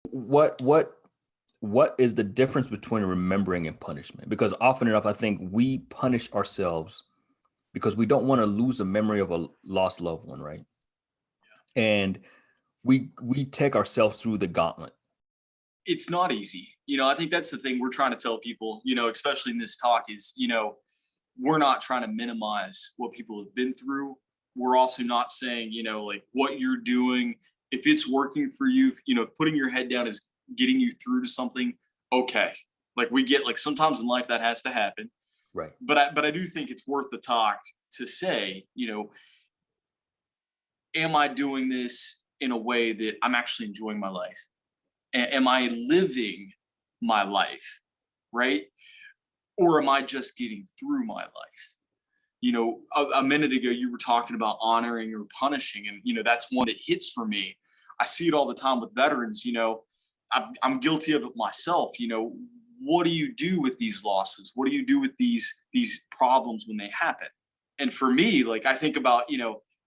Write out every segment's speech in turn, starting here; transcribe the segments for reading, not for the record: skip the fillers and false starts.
What what is the difference between remembering and punishment? Because often enough, I think we punish ourselves because we don't want to lose a memory of a lost loved one, right? And we take ourselves through the gauntlet. It's not easy. I think that's the thing we're trying to tell people, especially in this talk is, we're not trying to minimize what people have been through. We're also not saying, like what you're doing, if it's working for you, putting your head down is getting you through to something. Okay. Like we get like sometimes in life that has to happen. Right. But I do think it's worth the talk to say, am I doing this in a way that I'm actually enjoying my life? Am I living my life? Right. Or am I just getting through my life? A minute ago, you were talking about honoring or punishing. And, that's one that hits for me. I see it all the time with veterans. I'm guilty of it myself. What do you do with these losses? What do you do with these problems when they happen? And for me, like I think about,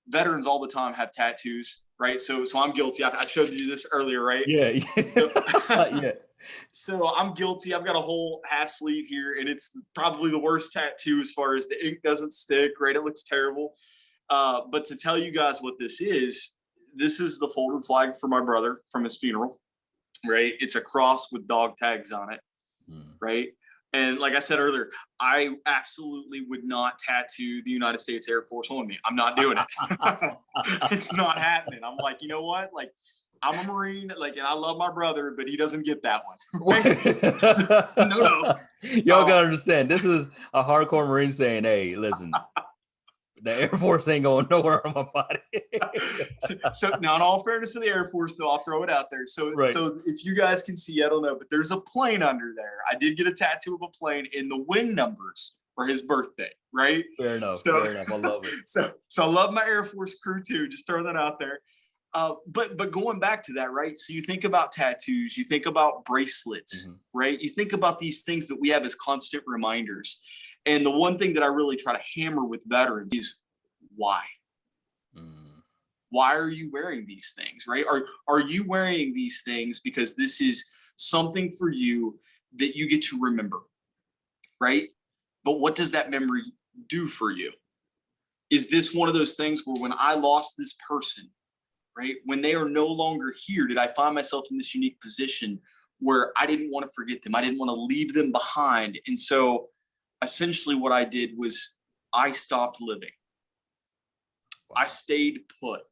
veterans all the time have tattoos, right? So I'm guilty. I showed you this earlier, right? Yeah. So, Yeah. so I'm guilty. I've got a whole half sleeve here, and it's probably the worst tattoo as far as the ink doesn't stick, right? It looks terrible. But to tell you guys what this is the folded flag for my brother from his funeral, right? It's a cross with dog tags on it, right? And like I said earlier, I absolutely would not tattoo the United States Air Force on me. I'm not doing it. It's not happening. I'm like, you know what? Like, I'm a Marine, like, and I love my brother, but he doesn't get that one. Right? No. Y'all gotta understand, this is a hardcore Marine saying, hey, listen, the Air Force ain't going nowhere on my body. So now, in all fairness to the Air Force, though, I'll throw it out there. So if you guys can see, I don't know, but there's a plane under there. I did get a tattoo of a plane, and the wing numbers for his birthday, right? Fair enough. I love it. So I love my Air Force crew too. Just throw that out there. But going back to that, right? So you think about tattoos, you think about bracelets, right? You think about these things that we have as constant reminders. And the one thing that I really try to hammer with veterans is why? Why are you wearing these things, right? Are you wearing these things because this is something for you that you get to remember, right? But what does that memory do for you? Is this one of those things where when I lost this person, right, when they are no longer here, did I find myself in this unique position where I didn't want to forget them? I didn't want to leave them behind. And so essentially what I did was I stopped living. I stayed put.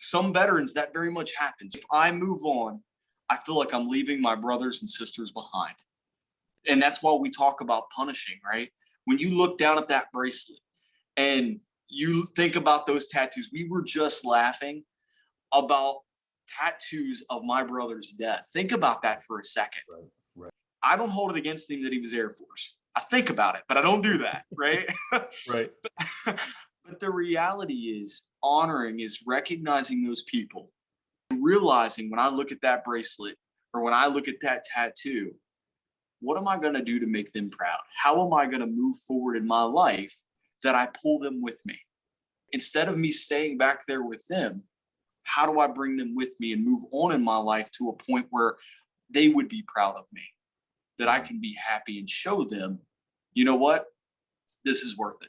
Some veterans, that very much happens. If I move on, I feel like I'm leaving my brothers and sisters behind. And that's why we talk about punishing, right? When you look down at that bracelet and you think about those tattoos, we were just laughing about tattoos of my brother's death. Think about that for a second. Right. I don't hold it against him that he was Air Force. I think about it, but I don't do that, right? Right. But the reality is honoring is recognizing those people and realizing when I look at that bracelet or when I look at that tattoo, what am I going to do to make them proud? How am I going to move forward in my life that I pull them with me? Instead of me staying back there with them, how do I bring them with me and move on in my life to a point where they would be proud of me, that I can be happy and show them, you know what? This is worth it.